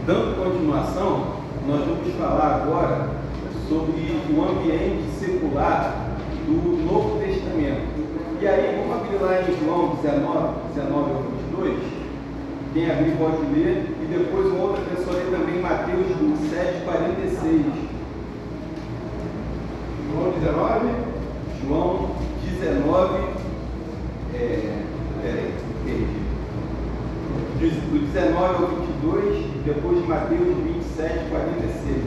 Dando continuação, nós vamos falar agora sobre o ambiente secular do Novo Testamento. E aí, vamos abrir lá em João 19 ao 22. Quem abrir pode ler. E depois uma outra pessoa lê também Mateus 27, 46. João 19. João 19. Perdi. Do 19 ao 22, depois de Mateus 27, 46.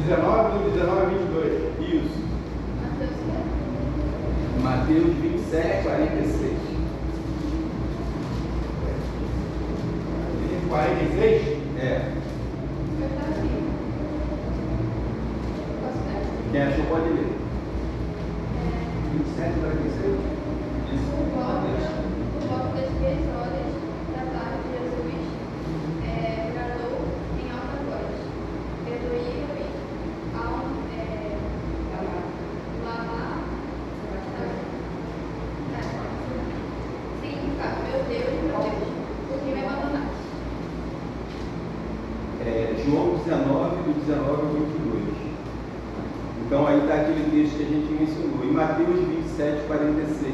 19, do 19 a 22. Isso. Mateus 27, 46. 46? É. Quem achou pode ler. 27 e 46? Isso. Por volta das 3 horas da tarde, Jesus bradou em alta voz: perdoai-me ao Lama significa: meu Deus, por que me abandonaste? João 19, do 19 ao 22. Então aí está aquele texto que a gente mencionou. E Mateus 27, 46.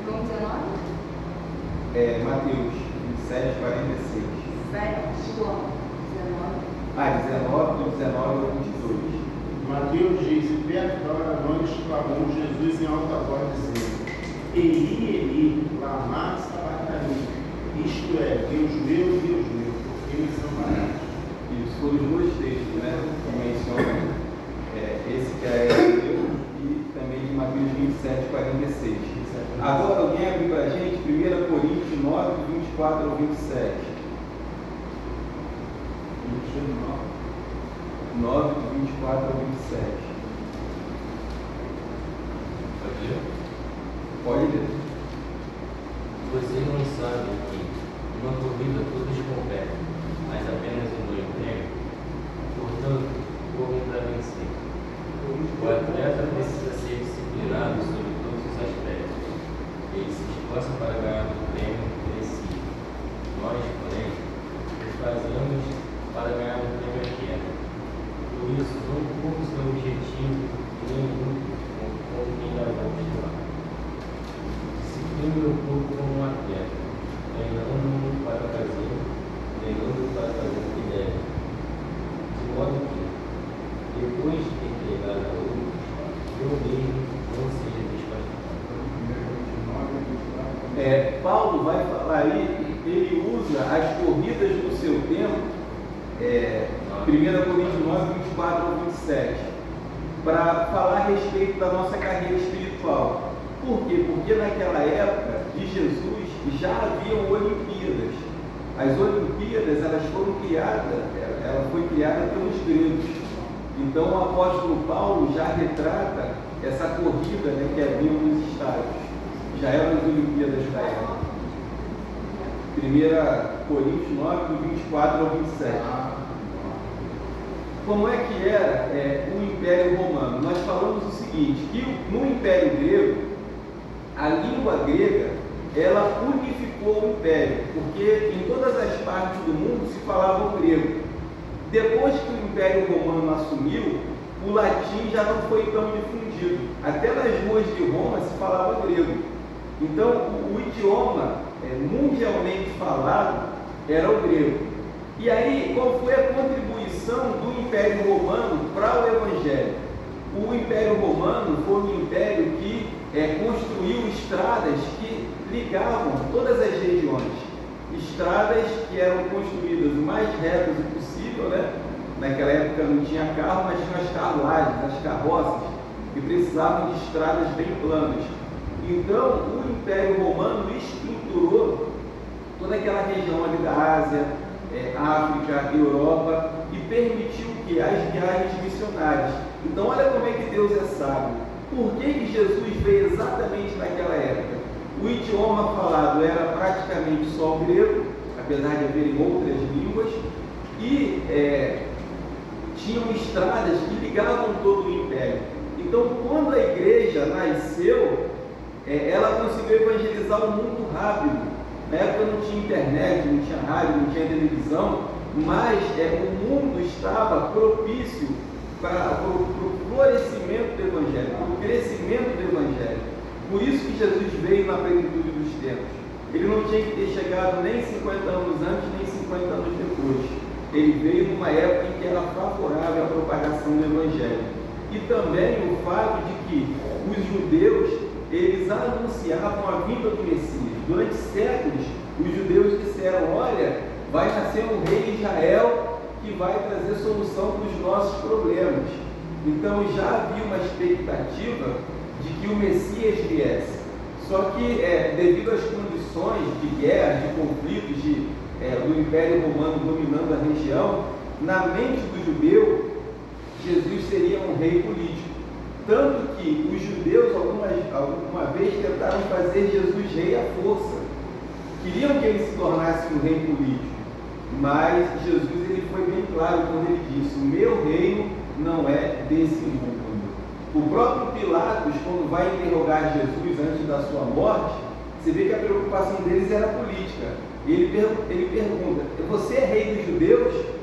João 19? Mateus 27, 46. João 19, do 19 ao 22. Mateus diz: e perto da hora nona exclamou Jesus em alta voz, dizendo: Eli, Eli, lama sabachthani, isto é, Deus meu, por que me desamparaste? Isso foram os dois textos, né, que mencionam esse que é Hebreu e também de Mateus 27, 46. Agora alguém abre para a gente 1 Coríntios 9, 24 ao 27. 9, do 24 ao 27. Pode ler? Pode ler. Vocês não sabem que numa corrida todos competem, mas apenas um no emprego? Portanto, corram para vencer. O atleta precisa ser disciplinado sobre todos os aspectos. Ele se esforça para ganhar o prêmio merecido. Nós, porém, o fazemos para ganhar o prêmio eterno. Por isso, não cumprimos seu objetivo e nem muito com quem nós vamos lá. Disciplina o corpo como um atleta, treinando para fazer o que deve. De modo que, depois de ter entregado a outros, eu mesmo não seja desqualificado. Paulo vai falar aí, ele usa as corridas do seu tempo, 1 Coríntios 9, 24 ao 27, para falar a respeito da nossa carreira espiritual. Por quê? Porque naquela época de Jesus já haviam Olimpíadas. As Olimpíadas, elas foram criadas, ela foi criada pelos gregos. Então o apóstolo Paulo já retrata essa corrida, né, que havia nos estádios. Já eram as Olimpíadas da época. 1 Coríntios 9, do 24 ao 27. Como é que era o Império Romano? Nós falamos o seguinte, que no Império Grego, a língua grega, ela unificou o Império, porque em todas as partes do mundo se falava o grego. Depois que o Império Romano assumiu, o latim já não foi tão difundido. Até nas ruas de Roma se falava grego. Então, o idioma mundialmente falado era o grego. E aí, qual foi a contribuição do Império Romano para o Evangelho? O Império Romano foi um império que construiu estradas que ligavam todas as regiões. Estradas que eram construídas o mais retas possível, né? Naquela época não tinha carro, mas tinha as carruagens, as carroças, que precisavam de estradas bem planas. Então, o Império Romano estruturou toda aquela região ali da Ásia, África, Europa, e permitiu que as viagens missionárias. Então, olha como é que Deus é sábio. Por que Jesus veio exatamente naquela época? O idioma falado era praticamente só o grego, apesar de haverem outras línguas, e tinham estradas que ligavam todo o império. Então, quando a igreja nasceu, ela conseguiu evangelizar o mundo rápido. Na época não tinha internet, não tinha rádio, não tinha televisão, mas o mundo estava propício para o florescimento do Evangelho, para o crescimento do Evangelho. Por isso que Jesus veio na plenitude dos tempos. Ele não tinha que ter chegado nem 50 anos antes, nem 50 anos depois. Ele veio numa época em que era favorável à propagação do Evangelho. E também o fato de que os judeus, eles anunciavam a vinda do Messias. Durante séculos, os judeus disseram: olha, vai nascer um rei de Israel que vai trazer solução para os nossos problemas. Então já havia uma expectativa de que o Messias viesse. Só que devido às condições de guerra, de conflitos, do Império Romano dominando a região, na mente do judeu, Jesus seria um rei político. Tanto que os judeus alguma vez tentaram fazer Jesus rei à força. Queriam que ele se tornasse um rei político. Mas Jesus ele foi bem claro quando ele disse: o meu reino não é desse mundo. O próprio Pilatos, quando vai interrogar Jesus antes da sua morte, você vê que a preocupação deles era política. Ele pergunta: você é rei dos judeus?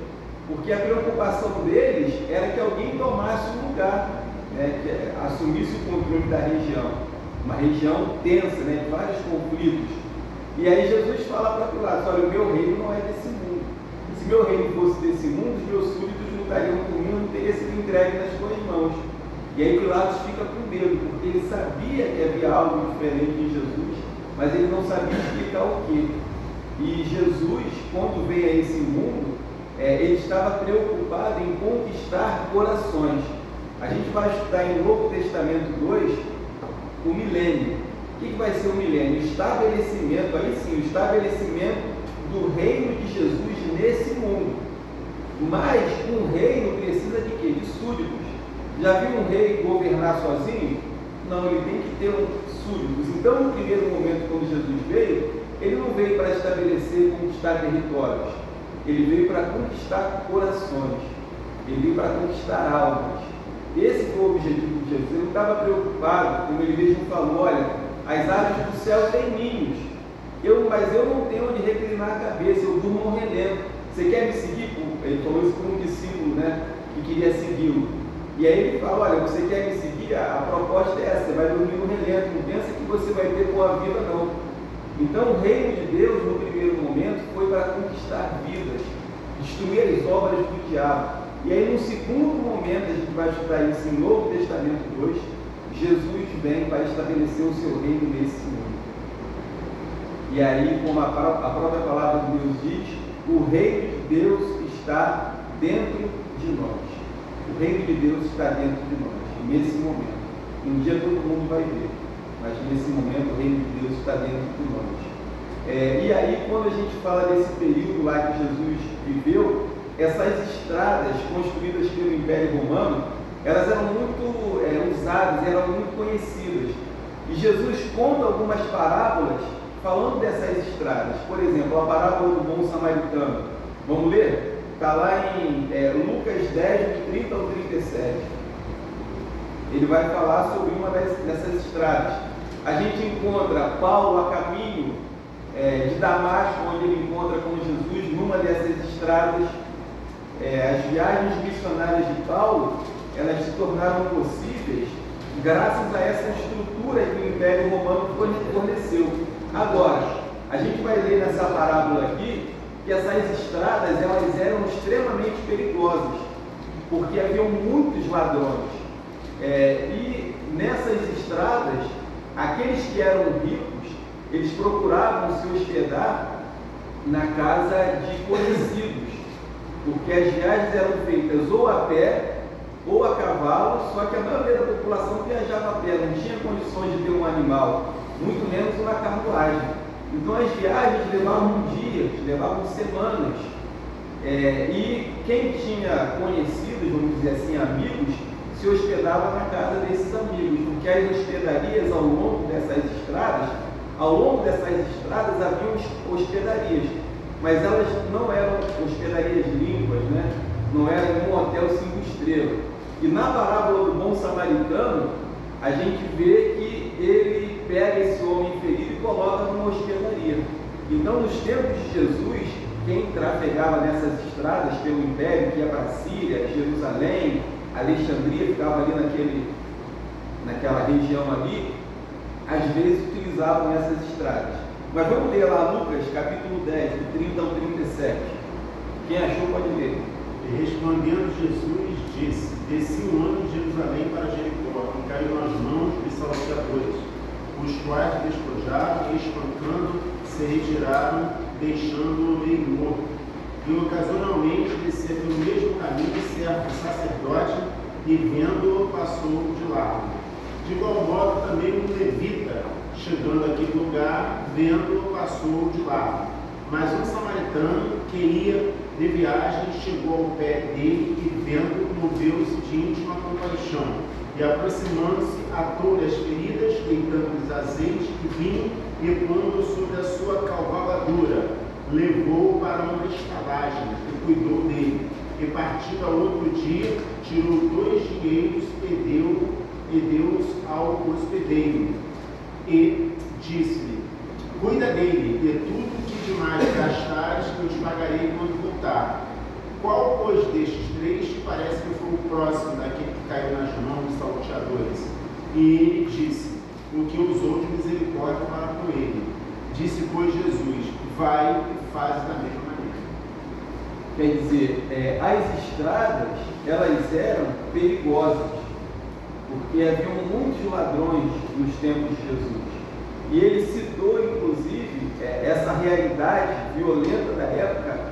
Porque a preocupação deles era que alguém tomasse o lugar, que assumisse o controle da região. Uma região tensa, de vários conflitos. E aí Jesus fala para Pilatos: olha, o meu reino não é desse mundo. Se meu reino fosse desse mundo, os meus súditos lutariam por mim, não teria sido entregue nas tuas mãos. E aí Pilatos fica com medo, porque ele sabia que havia algo diferente em Jesus, mas ele não sabia explicar o quê. E Jesus, quando veio a esse mundo, ele estava preocupado em conquistar corações. A gente vai estudar em Novo Testamento 2 o milênio. O que vai ser o milênio? O estabelecimento, aí sim, o estabelecimento do reino de Jesus nesse mundo. Mas um reino precisa de quê? De súditos. Já viu um rei governar sozinho? Não, ele tem que ter súditos. Então, no primeiro momento, quando Jesus veio, ele não veio para estabelecer e conquistar territórios. Ele veio para conquistar corações. Ele veio para conquistar almas. Esse foi o objetivo de Jesus. Ele não estava preocupado, como ele mesmo falou: olha, as aves do céu têm ninhos, mas eu não tenho onde reclinar a cabeça, eu durmo um relento. Você quer me seguir? Ele falou isso para um discípulo, que queria segui-lo. E aí ele fala: olha, você quer me seguir? A proposta é essa: você vai dormir no relento, não pensa que você vai ter boa vida, não. Então o reino de Deus, no primeiro momento, foi para conquistar vidas, destruir as obras do diabo. E aí, no segundo momento, a gente vai estudar isso em Novo Testamento 2, Jesus vem para estabelecer o seu reino nesse mundo. E aí, como a própria palavra de Deus diz, o reino de Deus está dentro de nós. O reino de Deus está dentro de nós, nesse momento. Um dia todo mundo vai ver, mas nesse momento o reino de Deus está dentro de nós. E aí, quando a gente fala desse período lá que Jesus viveu, essas estradas construídas pelo Império Romano, elas eram muito usadas, eram muito conhecidas. E Jesus conta algumas parábolas falando dessas estradas. Por exemplo, a parábola do bom samaritano. Vamos ler? Está lá em Lucas 10, de 30 ao 37. Ele vai falar sobre uma dessas estradas. A gente encontra Paulo a caminho de Damasco, onde ele encontra com Jesus numa dessas estradas. As viagens missionárias de Paulo, elas se tornaram possíveis graças a essa estrutura que o Império Romano forneceu. Agora, a gente vai ler nessa parábola aqui que essas estradas elas eram extremamente perigosas, porque haviam muitos ladrões. E nessas estradas, aqueles que eram ricos, eles procuravam se hospedar na casa de conhecidos, porque as viagens eram feitas ou a pé ou a cavalo, só que a maioria da população viajava a pé, não tinha condições de ter um animal, muito menos uma carruagem. Então as viagens levavam dias, levavam semanas, e quem tinha conhecidos, vamos dizer assim, amigos, se hospedava na casa desses amigos, porque as hospedarias ao longo dessas estradas haviam hospedarias, mas elas não eram hospedarias limpas, não era um hotel 5 estrelas. E na parábola do bom samaritano, a gente vê que ele pega esse homem ferido e coloca numa hospedaria. Então, nos tempos de Jesus, quem trafegava nessas estradas pelo Império, que ia para Síria, Jerusalém, Alexandria, ficava ali naquela região ali, às vezes utilizavam essas estradas. Mas vamos ler lá Lucas, capítulo 10, do 30 ao 37. Quem achou pode ler. E respondendo Jesus, disse: Desci um ano de Jerusalém para Jericó, e caiu nas mãos dos salteadores, os quais despojaram e, espancando, se retiraram, deixando-o meio morto. E ocasionalmente descia pelo mesmo caminho certo sacerdote, e vendo-o, passou de largo. De igual modo também um levita, chegando àquele lugar, vendo-o, passou de largo. Mas um samaritano que ia de viagem chegou ao pé dele e, vendo, moveu-se de íntima compaixão. E, aproximando-se, atou-lhe as feridas, deitando-lhes azeite e vinho, e pondo sobre a sua cavalgadura, levou-o para uma estalagem e cuidou dele. E, partindo ao outro dia, tirou 2 dinheiros e deu-os ao hospedeiro. E disse-lhe: Cuida dele, e tudo que demais gastares eu te pagarei quando voltar. Qual, pois, destes 3 te parece que foi o próximo daquele que caiu nas mãos dos salteadores? E ele disse: O que usou de misericórdia para com ele. Disse, pois, Jesus: Vai e faz da mesma maneira. Quer dizer, as estradas, elas eram perigosas, porque haviam muitos ladrões nos tempos de Jesus. E ele citou, inclusive, essa realidade violenta da época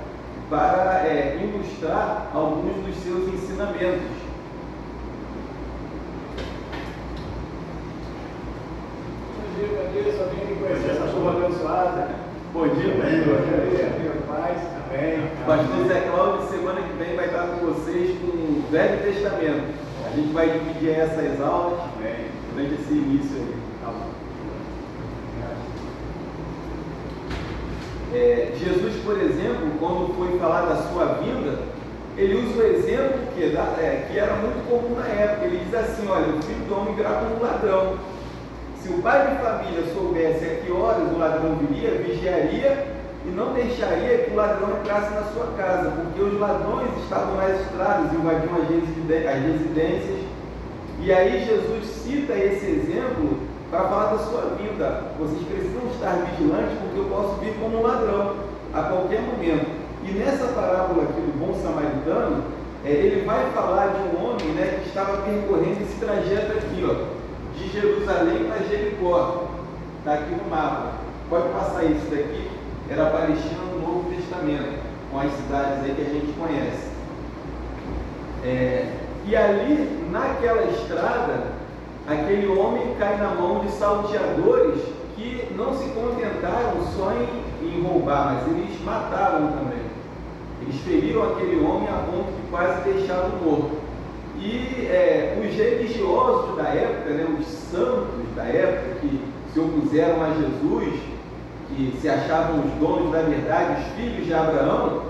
para ilustrar alguns dos seus ensinamentos. Bom dia, só vim conhecer essa chuva abençoada. Bom dia, Tenha paz, amém. Pastor Zé Cláudio, semana que vem vai estar com vocês com o Velho Testamento. A gente vai dividir essas aulas durante esse início aí. Jesus, por exemplo, quando foi falar da sua vinda, ele usa o exemplo que era muito comum na época. Ele diz assim: olha, o filho do homem virá como um ladrão. Se o pai de família soubesse a que horas o ladrão viria, vigiaria e não deixaria que o ladrão entrasse na sua casa, porque os ladrões estavam nas estradas, invadiam as residências. E aí Jesus cita esse exemplo para falar da sua vida. Vocês precisam estar vigilantes, porque eu posso vir como um ladrão a qualquer momento. E nessa parábola aqui do bom samaritano, ele vai falar de um homem, que estava percorrendo esse trajeto aqui, de Jerusalém para Jericó. Está aqui no mapa. Pode passar isso daqui. Era a Palestina no Novo Testamento, com as cidades aí que a gente conhece. E ali, naquela estrada, aquele homem cai na mão de salteadores que não se contentaram só em roubar, mas eles mataram também. Eles feriram aquele homem a ponto de quase deixá-lo morto. E os religiosos da época, os santos da época, que se opuseram a Jesus, que se achavam os donos da verdade, os filhos de Abraão,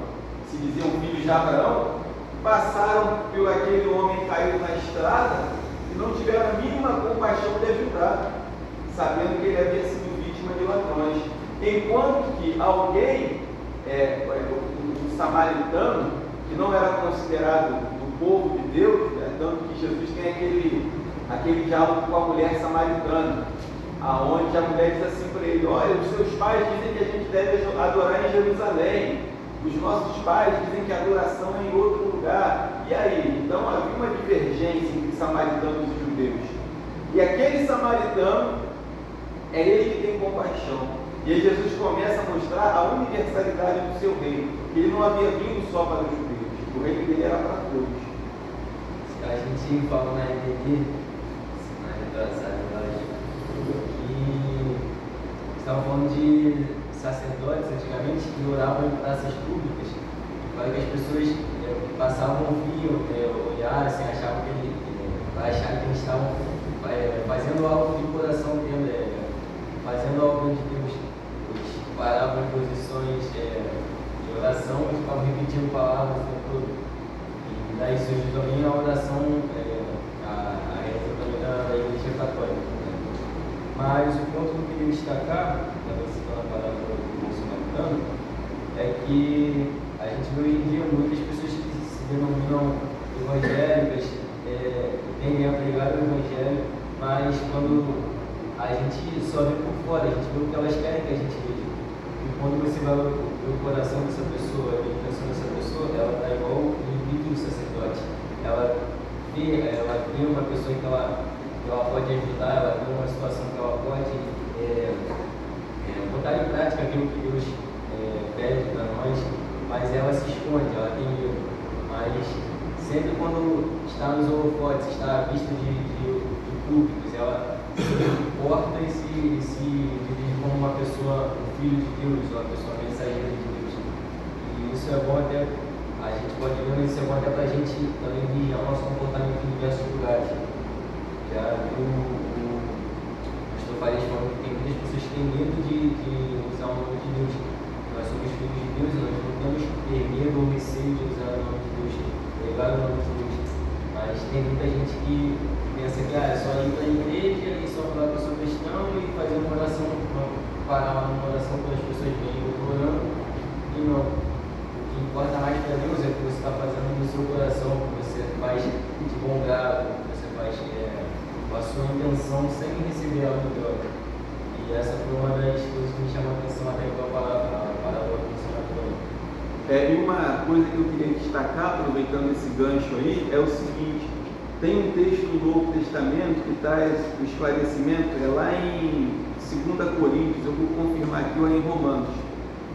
se diziam filhos de Abraão, passaram por aquele homem caído na estrada e não tiveram a mínima compaixão de ajudar, sabendo que ele havia sido vítima de ladrões. Enquanto que alguém, um samaritano, que não era considerado do povo de Deus, tanto que Jesus tem aquele diálogo com a mulher samaritana, aonde a mulher diz assim para ele: olha, os seus pais dizem que a gente deve adorar em Jerusalém, os nossos pais dizem que a adoração é em outro lugar. E aí? Então havia uma divergência entre samaritanos e judeus. E aquele samaritano é ele que tem compaixão. E aí Jesus começa a mostrar a universalidade do seu reino. Ele não havia vindo só para os judeus, o reino dele era para todos. A gente falou na EBD, na retrasada, que estavam falando de sacerdotes antigamente que oravam em praças públicas, para que as pessoas passavam, viam, olharam, assim, achavam que eles estavam fazendo algo de coração dentro, fazendo algo de Deus. Eles paravam em posições de oração e ficavam repetindo palavras o tempo todo. E daí surgiu também a oração, a Mas o ponto que eu queria destacar, quando você está na palavra do Bolsonaro, é que a gente vê hoje em dia muitas pessoas que se denominam evangélicas, tendem a pregar o evangelho, mas quando a gente só vê por fora, a gente vê o que elas querem que a gente veja. E quando você vai ver o coração dessa pessoa, a intenção dessa pessoa, ela está igual o intuito do sacerdote. Ela vê uma pessoa que ela pode ajudar, ela vê uma situação que ela pode botar em prática aquilo que Deus pede para nós, mas ela se esconde, ela tem medo. Mas sempre quando está nos holofotes, está à vista de públicos, ela se porta e se dirige como uma pessoa, um filho de Deus, uma pessoa mensageira de Deus. E isso é bom até, a gente pode ver, mas isso é bom até para a gente também vigiar o nosso comportamento em diversos lugares. Já viu o pastor Fares falando que tem muitas pessoas que têm medo de usar o nome de Deus. Nós somos filhos de Deus e nós não temos que ter medo ou receio de usar o nome de Deus, pregar o nome de Deus. Mas tem muita gente que pensa que é só ir para a igreja e só falar que eu sou cristão e fazer uma oração, parar lá numa oração quando as pessoas vêm orando. E não. O que importa mais para Deus é o que você está fazendo no seu coração, o que você faz de bom grado, o que você faz com a sua intenção sem receber algo de troca. E essa foi uma das coisas que me chamou a atenção até com a palavra do Senhor. E uma coisa que eu queria destacar, aproveitando esse gancho aí, é o seguinte: tem um texto do Novo Testamento que traz o esclarecimento, é lá em 2 Coríntios, eu vou confirmar aqui, ou em Romanos,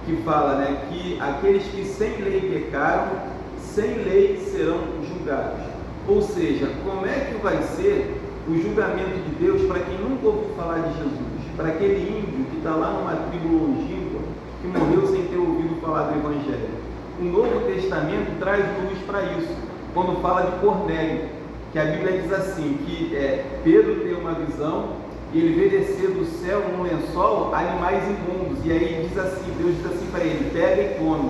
que fala, né, que aqueles que sem lei pecaram, sem lei serão julgados. Ou seja, como é que vai ser o julgamento de Deus para quem nunca ouviu falar de Jesus? Para aquele índio que está lá numa tribo longínqua, que morreu sem ter ouvido falar do Evangelho. O Novo Testamento traz luz para isso, quando fala de Cornélio, que a Bíblia diz assim, que Pedro tem uma visão e ele vê descer do céu num lençol animais imundos, e aí diz assim, Deus diz assim para ele, pega e come.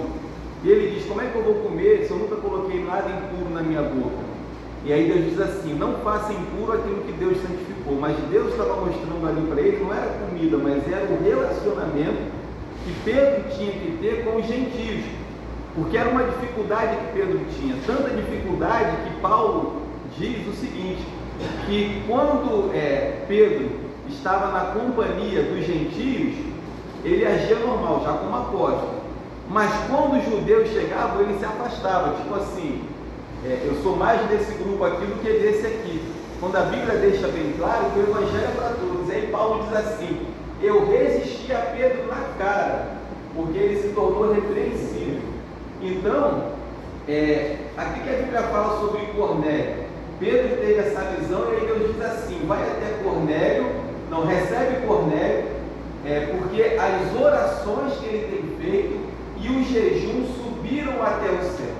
E ele diz, como é que eu vou comer se eu nunca coloquei nada impuro na minha boca? E aí Deus diz assim, não faça impuro aquilo que Deus santificou. Mas Deus estava mostrando ali para ele, não era comida, mas era o relacionamento que Pedro tinha que ter com os gentios. Porque era uma dificuldade que Pedro tinha, tanta dificuldade que Paulo diz o seguinte, que quando Pedro estava na companhia dos gentios, ele agia normal, já como apóstolo. Mas quando os judeus chegavam, ele se afastava, tipo assim, eu sou mais desse grupo aqui do que desse aqui. Quando a Bíblia deixa bem claro que o Evangelho é para todos. Aí Paulo diz assim, eu resisti a Pedro na cara, porque ele se tornou repreensível. Então, aqui que a Bíblia fala sobre Cornélio, Pedro teve essa visão e aí Deus diz assim, vai até Cornélio, não recebe Cornélio, porque as orações que ele tem feito e o jejum subiram até o céu.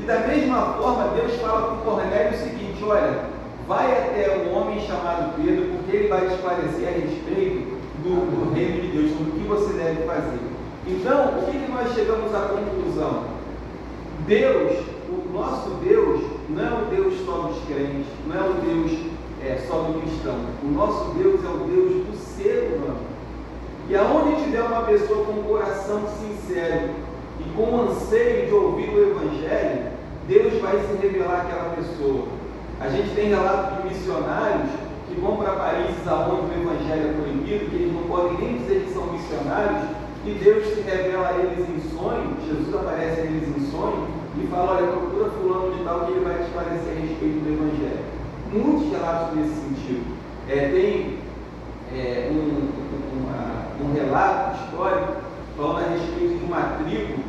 E da mesma forma Deus fala para Cornélio o seguinte, olha, vai até um homem chamado Pedro, porque ele vai te esclarecer a respeito do reino de Deus, do que você deve fazer. Então, o que nós chegamos à conclusão? Deus, o nosso Deus, não é o Deus só dos crentes, não é o Deus só do cristão. O nosso Deus é o Deus do ser humano. E aonde tiver uma pessoa com um coração sincero e com anseio de ouvir o Evangelho, Deus vai se revelar àquela pessoa. A gente tem relatos de missionários que vão para países onde o Evangelho é proibido, que eles não podem nem dizer que são missionários, e Deus se revela a eles em sonho, Jesus aparece a eles em sonho, e fala, olha, procura fulano de tal que ele vai te esclarecer a respeito do Evangelho. Muitos relatos nesse sentido. Tem um relato histórico falando a respeito de uma tribo,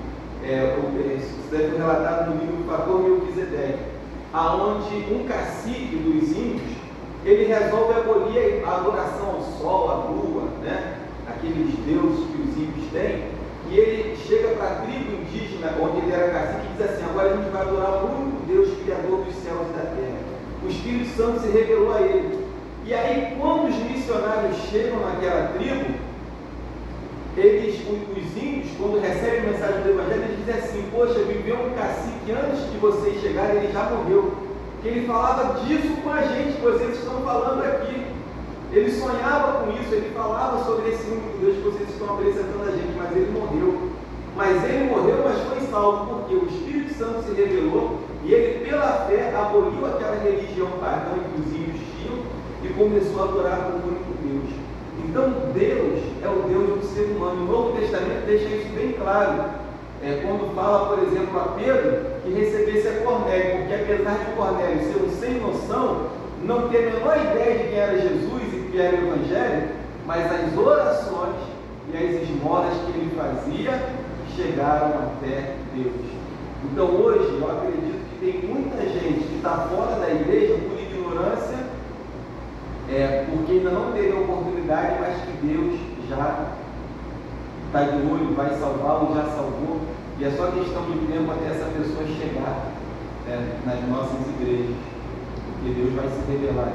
isso deve ser relatado no livro do Fator Melquisedeque, aonde um cacique dos índios, ele resolve abolir a adoração ao sol, à lua, né? Aqueles deuses que os índios têm, e ele chega para a tribo indígena, onde ele era cacique, e diz assim, agora a gente vai adorar o único Deus criador dos céus e da terra. O Espírito Santo se revelou a ele. E aí, quando os missionários chegam naquela tribo, os índios, quando recebem a mensagem do Evangelho, eles dizem assim, poxa, viveu um cacique antes de vocês chegarem, ele já morreu. Porque ele falava disso com a gente, que vocês estão falando aqui. Ele sonhava com isso, ele falava sobre esse único Deus que vocês estão apresentando a gente, mas ele morreu. Mas foi salvo, porque o Espírito Santo se revelou e ele, pela fé, aboliu aquela religião pagã que os ímpios tinham e começou a adorar como único Deus. Então, Deus é o Deus do ser humano. O Novo Testamento deixa isso bem claro. Quando fala, por exemplo, a Pedro que recebesse a Cornélio, porque apesar de Cornélio ser um sem noção, não ter a menor ideia de quem era Jesus e que era o Evangelho, mas as orações e as esmolas que ele fazia chegaram até Deus. Então hoje eu acredito que tem muita gente que está fora da igreja por ignorância, porque ainda não teve a oportunidade, mas que Deus já está de olho, vai salvá-lo, já salvou, e é só questão de tempo até essa pessoa chegar nas nossas igrejas, porque Deus vai se revelar.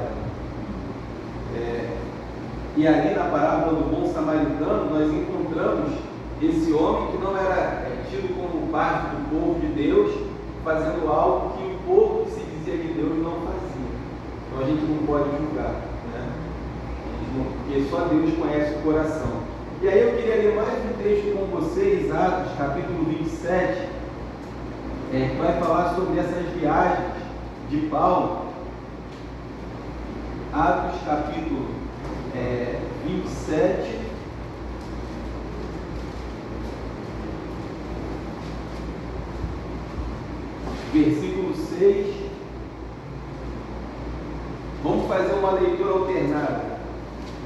E ali na parábola do bom samaritano nós encontramos esse homem que não era tido como parte do povo de Deus, fazendo algo que o povo que se dizia de Deus não fazia. Então a gente não pode julgar, né? Porque só Deus conhece o coração. E aí eu queria ler mais um texto com vocês, Atos, capítulo 27, que vai falar sobre essas viagens de Paulo. Atos, capítulo 27, versículo 6. Vamos fazer uma leitura alternada.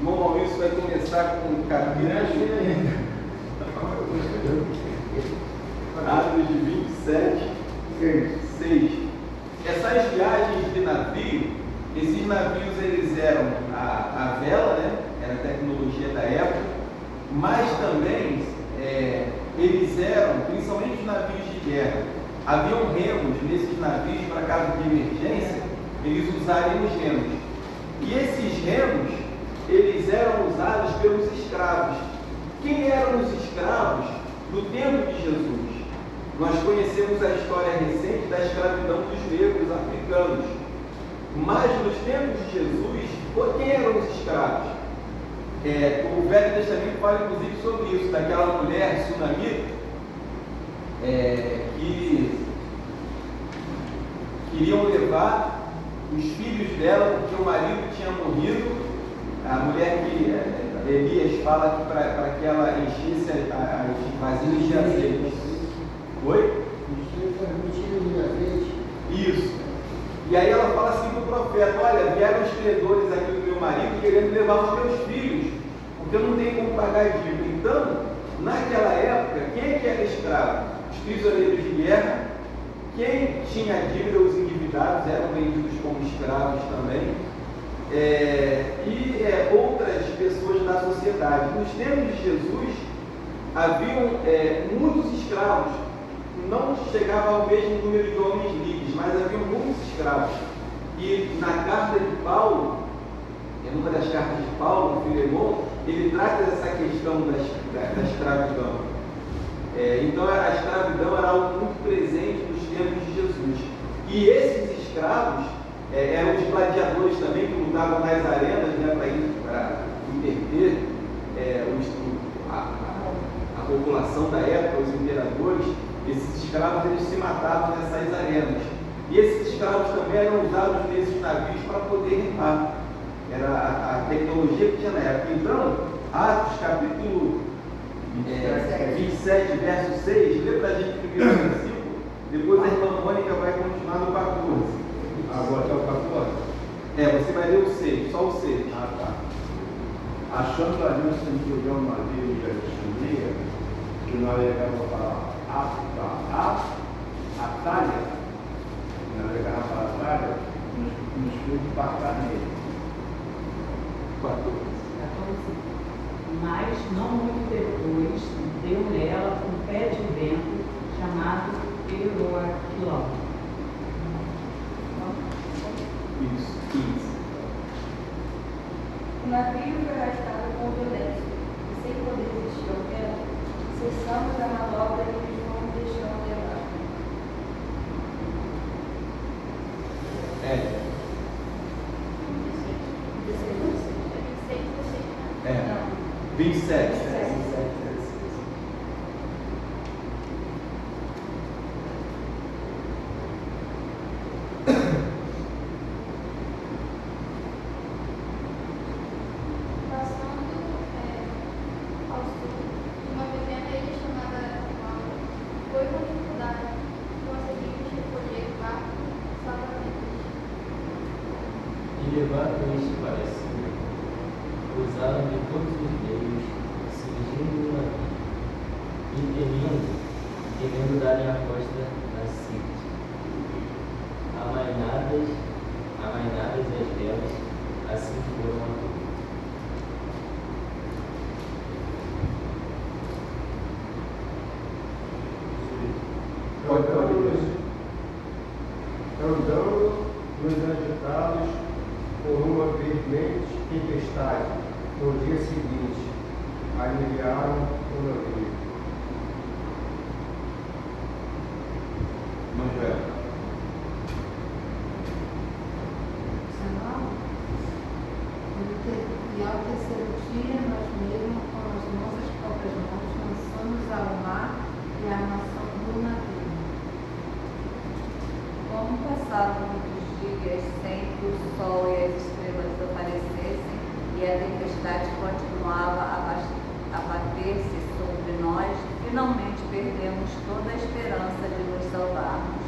O irmão Maurício vai começar com o capítulo Atos de 27, 6. Essas viagens de navio, esses navios eles eram a vela, né? Era a tecnologia da época, mas também eles eram, principalmente os navios de guerra, haviam remos nesses navios para caso de emergência, eles usariam os remos. E esses remos, eles eram usados pelos escravos. Quem eram os escravos do tempo de Jesus? Nós conhecemos a história recente da escravidão dos negros africanos. Mas nos tempos de Jesus, quem eram os escravos? O Velho Testamento fala inclusive sobre isso, daquela mulher sunamita que queriam levar os filhos dela porque o marido tinha morrido. A mulher que Elias fala que para que ela enchesse as vasilhas de azeite. Oi? Isso. E aí ela fala assim para o profeta: olha, vieram os credores aqui do meu marido querendo levar os meus filhos, porque eu não tenho como pagar a dívida. Então, naquela época, quem é que era escravo? Os prisioneiros de guerra. Quem tinha dívida, os endividados, eram vendidos como escravos também. E outras pessoas da sociedade. Nos tempos de Jesus, haviam muitos escravos. Não chegava ao mesmo número de homens livres, mas haviam muitos escravos. E na carta de Paulo, numa das cartas de Paulo, Filemon, ele trata dessa questão da escravidão. Então a escravidão era algo muito presente nos tempos de Jesus. E esses escravos eram os gladiadores também, que lutavam nas arenas, né, para interter a população da época, os imperadores. Esses escravos eles se matavam nessas arenas. E esses escravos também eram usados nesses navios para poder remar. Era a tecnologia que tinha na época. Então, Atos capítulo 27, verso 6, lê para a gente o primeiro versículo, depois a irmã Mônica vai continuar no 14. Agora até o 14? Você vai ler o 6, só o 6. Tá. Achando ali um centurião navio de Alexandria, que navegava para Atalha, navegava para Atalha, nos fez embarcar nele. 14. Mas não muito depois deu nela um pé de vento chamado Euroquiló. Isso, 15. O navio foi arrastado com violência, e sem poder resistir ao vento, cessamos a manobra e nos fomos deixando levar. 27. Ao sul, uma pequena ilha chamada Malta foi com dificuldade conseguimos recolher barco salvamentos. E levado este para cima, usaram de todos os meios, cingindo o navio, e temendo darem a costa na Síria. Amainadas as velas, assim foram a todos. Andando nos agitados por uma veemente tempestade, no dia seguinte, aliviaram o navio. Manuel. 19. E ao terceiro dia, nós mesmos, com as nossas próprias mãos, lançamos ao mar e a armação do navio. Como passavam muitos dias sem que o sol e as estrelas aparecessem e a tempestade continuava a bater-se sobre nós, finalmente perdemos toda a esperança de nos salvarmos.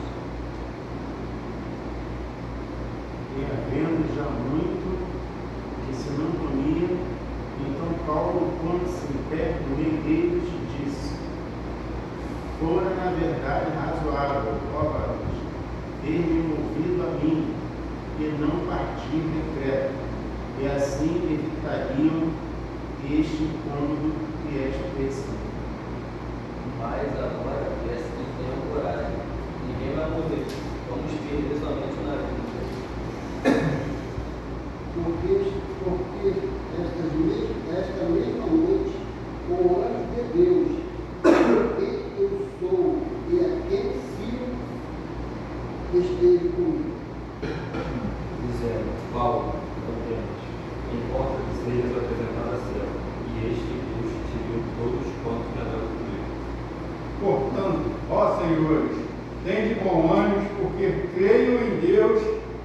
E havendo já muito que se não comia, então Paulo, pondo-se em pé no meio deles, disse: fora na verdade razoável, ó varões, ter-me ouvido a mim, e não partir de Creta, e assim evitariam este incômodo e esta pressão. Mas agora, peço que tenham coragem. Ninguém vai morrer. Vamos perder somente o navio. Porque esta mesma noite, o anjo de Deus, que eu sou e a quem sirvo, esteve comigo. Dizendo: Paulo, não temas, importa que sejas apresentado a céu, e este constituiu todos quantos me andaram comigo. Portanto, ó senhores, tende bom ânimo, porque creio em Deus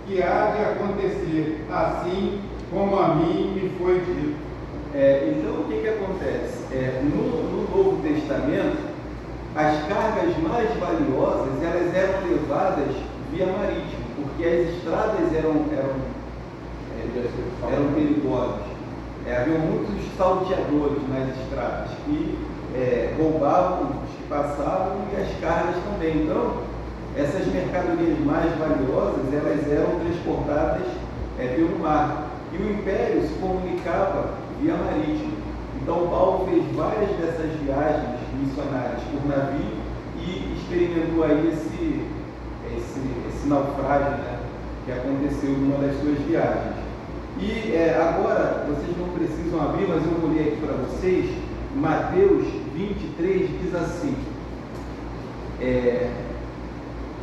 que há de acontecer, assim como a mim me foi dito. Então, o que acontece? No Novo Testamento, as cargas mais valiosas elas eram levadas via marítimo, porque as estradas eram perigosas. Havia muitos salteadores nas estradas que roubavam os que passavam e as cargas também. Então, essas mercadorias mais valiosas elas eram transportadas pelo mar. E o império se comunicava via marítimo. Então, Paulo fez várias dessas viagens missionárias por navio e experimentou aí esse naufrágio, né, que aconteceu numa das suas viagens. E agora, vocês não precisam abrir, mas eu vou ler aqui para vocês. Mateus 23 diz assim,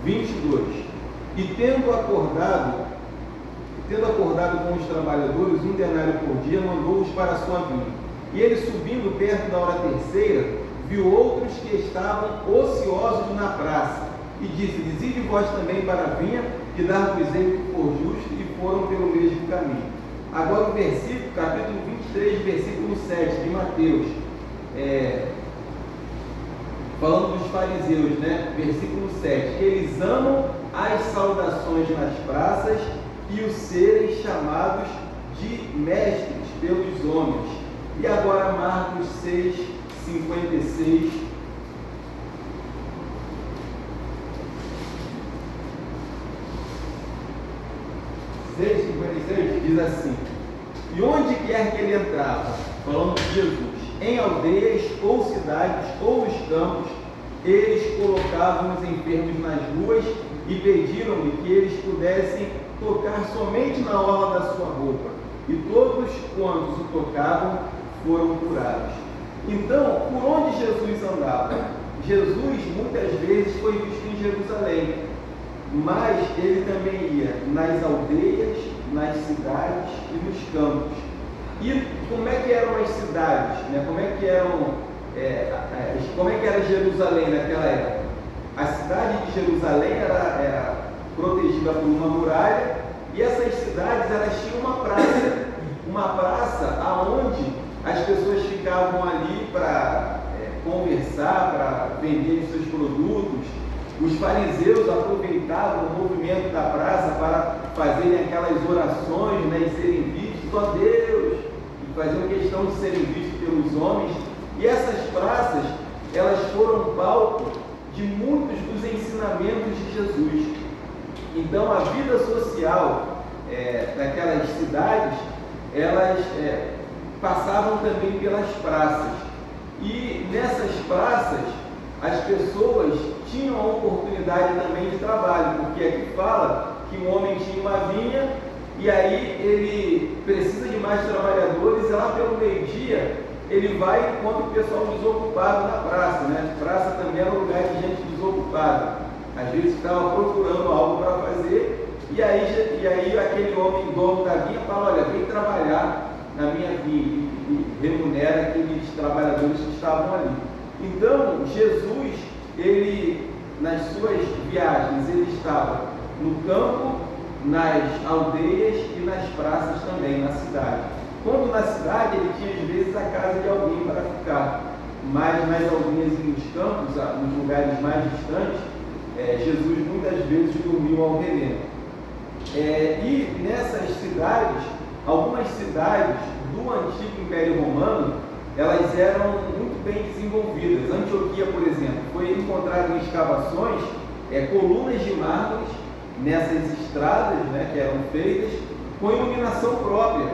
22. E tendo acordado com os trabalhadores 1 denário por dia, mandou-os para a sua vinha. E ele, subindo perto da hora terceira, viu outros que estavam ociosos na praça, e disse: Deside vós também para a vinha, e dar-vos-ei o que for justo, e foram pelo mesmo caminho. Agora o versículo, capítulo 23, versículo 7 de Mateus, falando dos fariseus, né? Versículo 7, que eles amam as saudações nas praças e os serem chamados de mestres pelos homens. E agora Marcos 6, 56. Diz assim: e onde quer que ele entrava, falando de Jesus, em aldeias ou cidades ou os campos, eles colocavam os enfermos nas ruas e pediram-lhe que eles pudessem tocar somente na orla da sua roupa, e todos quantos o tocavam foram curados. Então, por onde Jesus andava? Jesus muitas vezes foi visto em Jerusalém, mas ele também ia nas aldeias, nas cidades e nos campos. E como é que eram as cidades, né? Como é que era Jerusalém naquela época? A cidade de Jerusalém era protegida por uma muralha, e essas cidades elas tinham uma praça aonde as pessoas ficavam ali para conversar, para vender seus produtos. Os fariseus aproveitavam o movimento da praça para fazerem aquelas orações, né, e serem vistos, ó Deus, e faziam questão de serem vistos pelos homens. E essas praças, elas foram palco de muitos dos ensinamentos de Jesus. Então, a vida social daquelas cidades, elas passavam também pelas praças. E nessas praças, as pessoas tinham a oportunidade também de trabalho, porque aqui fala que um homem tinha uma vinha e aí ele precisa de mais trabalhadores, e lá pelo meio-dia ele vai e encontra o pessoal desocupado na praça, né? Praça também era um lugar de gente desocupada, às vezes estava procurando algo para fazer, e aí aquele homem dono da vinha fala, olha, vem trabalhar na minha vinha, e remunera aqueles trabalhadores que estavam ali. Então, Jesus, ele, nas suas viagens, ele estava no campo, nas aldeias e nas praças também, na cidade. Quando na cidade, ele tinha às vezes a casa de alguém para ficar, mas nas aldeias e nos campos, nos lugares mais distantes, Jesus muitas vezes dormiu ao relento. E nessas cidades, algumas cidades do antigo Império Romano, elas eram muito bem desenvolvidas. Antioquia, por exemplo, foi encontrado em escavações colunas de mármores nessas estradas, né, que eram feitas com iluminação própria.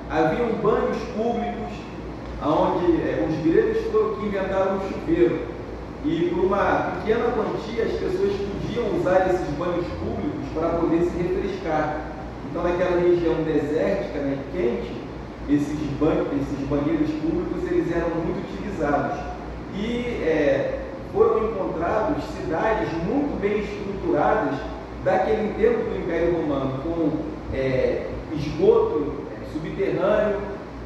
Haviam banhos públicos, onde os gregos foram que inventaram o chuveiro. E por uma pequena quantia as pessoas podiam usar esses banhos públicos para poder se refrescar. Então, naquela região desértica, né, quente, esses banheiros públicos eles eram muito utilizados. E foram encontrados cidades muito bem estruturadas daquele tempo do Império Romano, com esgoto subterrâneo.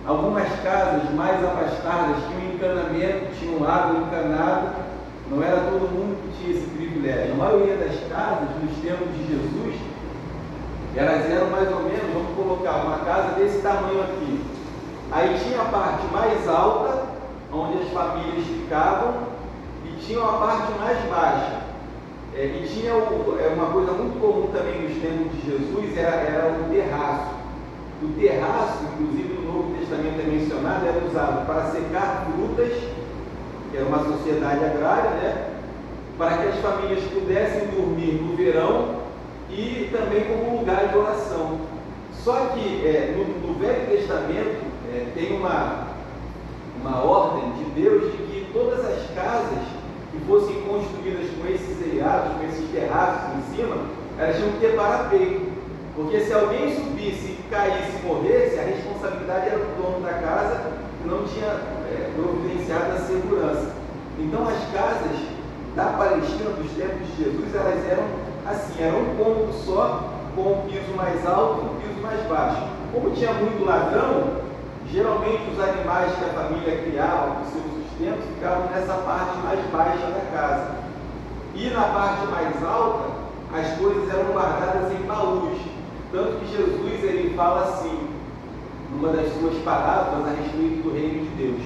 Algumas casas mais afastadas tinham encanamento, tinham água encanada. Não era todo mundo que tinha esse privilégio. A maioria das casas, nos tempos de Jesus, elas eram mais ou menos, vamos colocar, uma casa desse tamanho aqui. Aí tinha a parte mais alta, onde as famílias ficavam, e tinha a parte mais baixa. E tinha uma coisa muito comum também nos tempos de Jesus, era o terraço. O terraço, inclusive no Novo Testamento é mencionado, era usado para secar frutas, que era uma sociedade agrária, né? Para que as famílias pudessem dormir no verão, e também como lugar de oração. Só que no Velho Testamento tem uma ordem de Deus de que todas as casas que fossem construídas com esses telhados, com esses terraços em cima, elas tinham que ter parapeito, porque se alguém subisse, caísse e morresse, a responsabilidade era do dono da casa, que não tinha providenciado a segurança. Então as casas da Palestina dos tempos de Jesus, elas eram assim, era um cômodo só, com um piso mais alto e um piso mais baixo. Como tinha muito ladrão, geralmente os animais que a família criava para o seu sustento ficavam nessa parte mais baixa da casa. E na parte mais alta, as coisas eram guardadas em baús. Tanto que Jesus ele fala assim, numa das suas parábolas a respeito do reino de Deus,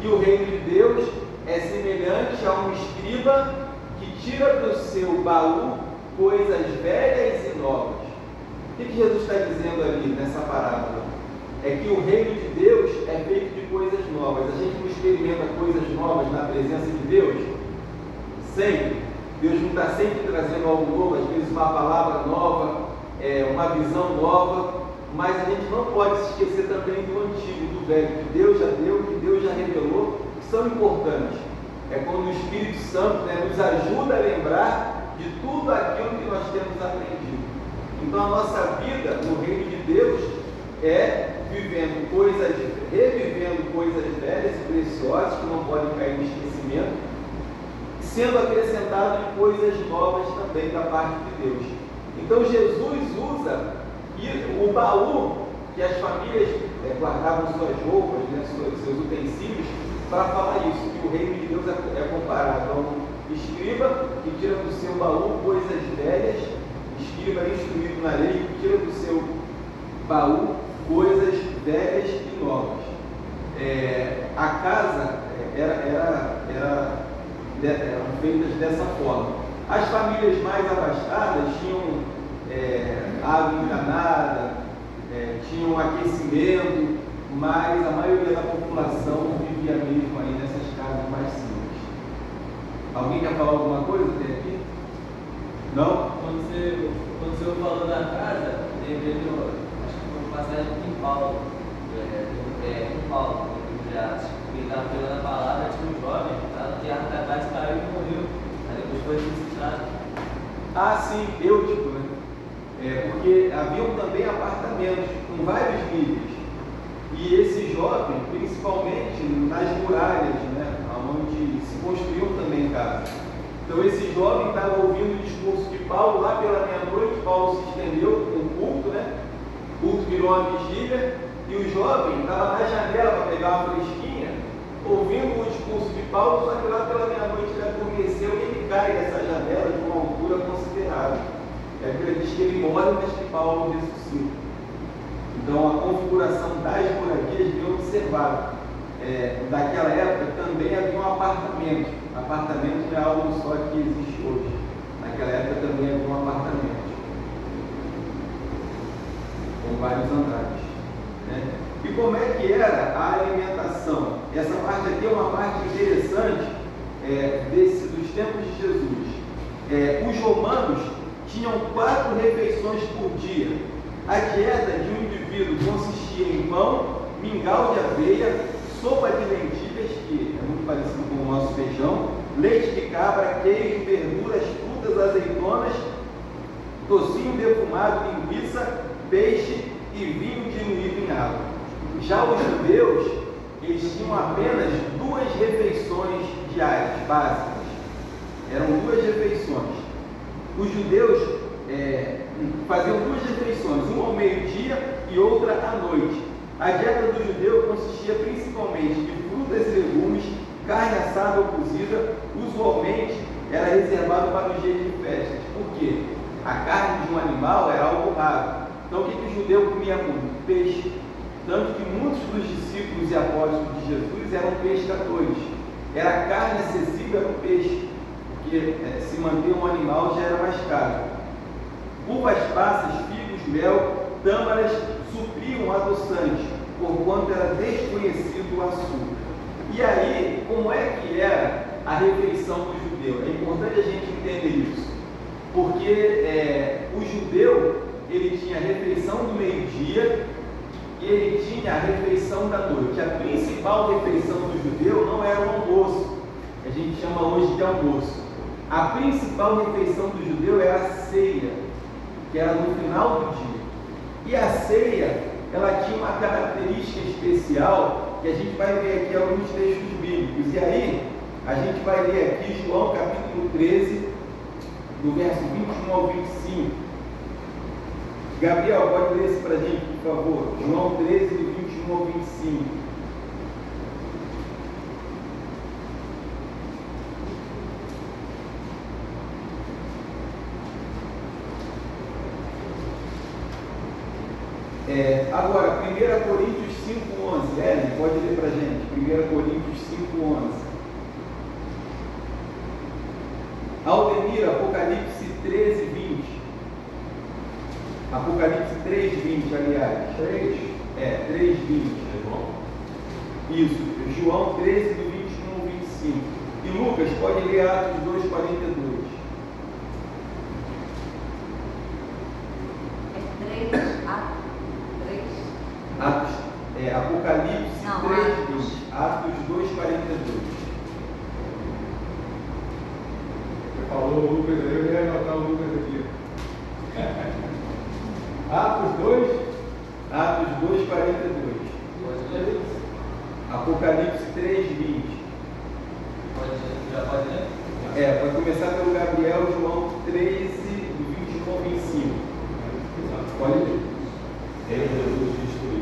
que o reino de Deus é semelhante a um escriba que tira do seu baú coisas velhas e novas. O que Jesus está dizendo ali nessa parábola? É que o reino de Deus é feito de coisas novas. A gente não experimenta coisas novas na presença de Deus? Sempre. Deus não está sempre trazendo algo novo, às vezes uma palavra nova, uma visão nova, mas a gente não pode se esquecer também do antigo, do velho, que Deus já deu, que Deus já revelou, que são importantes. É quando o Espírito Santo nos ajuda a lembrar de tudo aquilo que nós temos aprendido. Então a nossa vida no reino de Deus é revivendo coisas velhas e preciosas que não podem cair no esquecimento, sendo acrescentado de coisas novas também da parte de Deus. Então Jesus usa o baú que as famílias guardavam suas roupas, né, seus utensílios, para falar isso, que o reino de Deus é comparado a um escriba que tira do seu baú coisas velhas, escriba instruído na lei, que tira do seu baú coisas velhas e novas. A casa eram feitas dessa forma. As famílias mais abastadas tinham água encanada, tinham aquecimento, mas a maioria da população vivia mesmo aí nessas casas mais simples. Alguém quer falar alguma coisa até aqui? Não? Quando você falou da casa, lembrei acho que foi uma passagem em Paulo, ele estava pegando a palavra, tinha um jovem, estava no arco da casa, caiu e morreu. Aí depois foi ressuscitado. Ah, sim, Eutico, né? Porque haviam também apartamentos com vários níveis. E esse jovem, principalmente nas muralhas, né, onde se construíam também casas. Então esse jovem estava ouvindo o discurso de Paulo lá pela meia-noite. Paulo se estendeu com o culto, né? O culto virou uma vigília, e o jovem estava na janela para pegar uma fresquinha, ouvindo o discurso de Paulo, só que lá pela meia-noite ele adormeceu e ele cai dessa janela de uma altura considerável. A Bíblia diz que ele morre, mas que Paulo ressuscita. Então a configuração das moradias deu observar. Daquela época também havia um apartamento. Apartamento não é algo só que existe hoje. Naquela época também havia um apartamento com vários andares, né? E como é que era a alimentação? Essa parte aqui é uma parte interessante dos tempos de Jesus. Os romanos tinham 4 refeições por dia. A dieta de um indivíduo consistia em pão, mingau de aveia, sopa de lentilhas, que é muito parecido com o nosso feijão, leite de cabra, queijo, verduras, frutas, azeitonas, tocinho defumado, linguiça, peixe e vinho diluído em água. Já os judeus, eles tinham apenas 2 refeições diárias, básicas. Eram 2 refeições. Os judeus faziam 2 refeições, uma ao meio-dia e outra à noite. A dieta do judeu consistia principalmente de frutas e legumes, carne assada ou cozida. Usualmente era reservado para os dias de festas. Por quê? A carne de um animal era algo raro. Então o que o judeu comia muito? Peixe. Tanto que muitos dos discípulos e apóstolos de Jesus eram pescadores. Era carne acessível, era o peixe, porque se manter um animal já era mais caro. Uvas passas, figos, mel, tâmaras supriam adoçante, porquanto era desconhecido o açúcar. E aí, como é que era a refeição do judeu? É importante a gente entender isso, porque o judeu, ele tinha a refeição do meio-dia e ele tinha a refeição da noite. A principal refeição do judeu não era o almoço, que a gente chama hoje de almoço. A principal refeição do judeu era a ceia, que era no final do dia. E a ceia, ela tinha uma característica especial, que a gente vai ver aqui alguns textos bíblicos. E aí, a gente vai ler aqui João capítulo 13, do verso 21 ao 25. Gabriel, pode ler isso para a gente, por favor? João 13, do 21 ao 25. Agora, 1 Coríntios 5,11. Ellen, pode ler para a gente. 1 Coríntios 5,11. Aldemir, Apocalipse 13, 20. Apocalipse 3, 20, aliás. 3? 3, 20. Isso. João 13, do 21 ao 25. E Lucas, pode ler Atos 2, 42. Apocalipse 3, 20. Atos 2, 42. Você falou o Lucas aí, eu ia anotar o Lucas aqui. Atos 2? Atos 2, 42. Apocalipse 3, 20. Já pode ler? Vai começar pelo Gabriel, João 13, do 21 ao 25. Pode ler. Jesus destruiu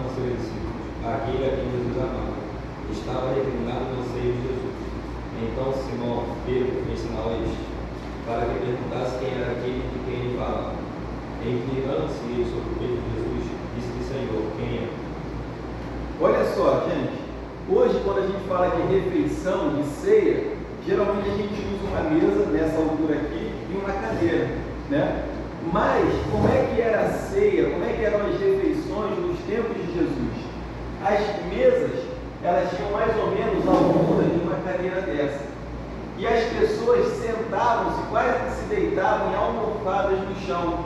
com seus discípulos, aquele a quem Jesus amava. Estava reclinado no seio de Jesus. Então Simão Pedro fez sinal a este, para que perguntasse quem era aquele de quem ele falava. Inclinando-se ele sobre o peito de Jesus, disse-lhe: Senhor, quem é? Olha só, gente, hoje quando a gente fala de refeição, de ceia, geralmente a gente usa uma mesa nessa altura aqui e uma cadeira, né? Mas como é que era a ceia, como é que eram as refeições nos tempos de Jesus? As mesas, elas tinham mais ou menos a altura de uma cadeira dessa. E as pessoas sentavam-se, quase que se deitavam em almofadas no chão.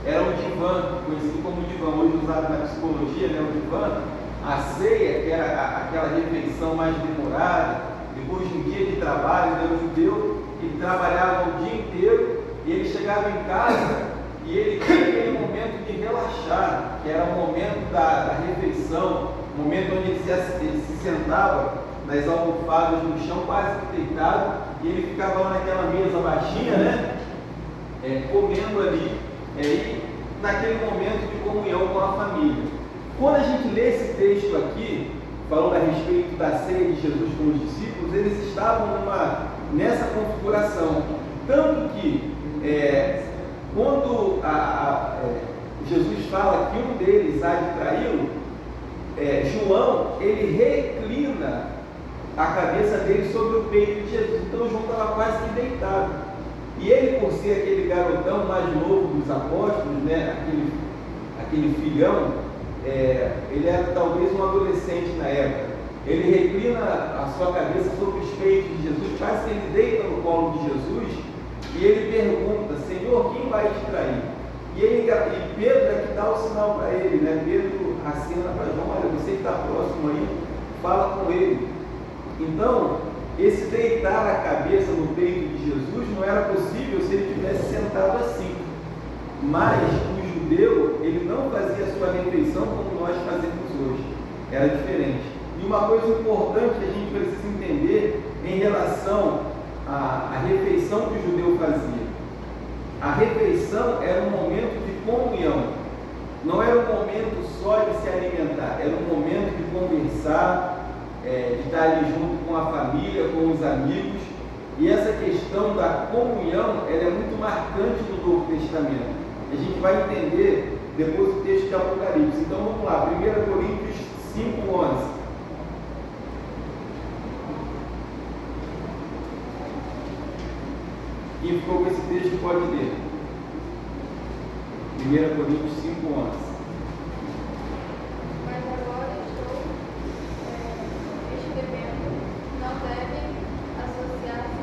Era um divã, conhecido como divã, hoje usado na psicologia, né? O divã. A ceia, que era aquela refeição mais demorada, depois de um dia de trabalho, né? O judeu, ele trabalhava o dia inteiro e ele chegava em casa e ele tinha aquele momento de relaxar, que era o momento da refeição, o momento onde ele se sentava nas almofadas no chão, quase que deitado, e ele ficava lá naquela mesa baixinha, né? Comendo ali, e naquele momento de comunhão com a família. Quando a gente lê esse texto aqui, falando a respeito da ceia de Jesus com os discípulos, eles estavam nessa configuração. Tanto que, quando Jesus fala que um deles há de traí-lo, João, ele reclina a cabeça dele sobre o peito de Jesus. Então João estava quase que deitado. E ele, por ser aquele garotão mais novo dos apóstolos, né, aquele filhão, ele era talvez um adolescente na época. Ele reclina a sua cabeça sobre os peitos de Jesus, quase que ele deita no colo de Jesus, e ele pergunta: Senhor, quem vai te trair? E Pedro é que dá o sinal para ele, né? Pedro acena para João: olha, você que está próximo aí, fala com ele. Então, esse deitar a cabeça no peito de Jesus não era possível se ele tivesse sentado assim. Mas o judeu, ele não fazia a sua refeição como nós fazemos hoje. Era diferente. E uma coisa importante que a gente precisa entender em relação à refeição que o judeu fazia. A refeição era um momento de comunhão. Não era um momento só de se alimentar, era um momento de conversar, de estar ali junto com a família, com os amigos. E essa questão da comunhão, ela é muito marcante no Novo Testamento. A gente vai entender depois o texto de Apocalipse. Então vamos lá, 1 Coríntios 5:11. Quem ficou com esse texto pode ler. 1 Coríntios 5:11. Mas agora estou escrevendo, não devem associar-se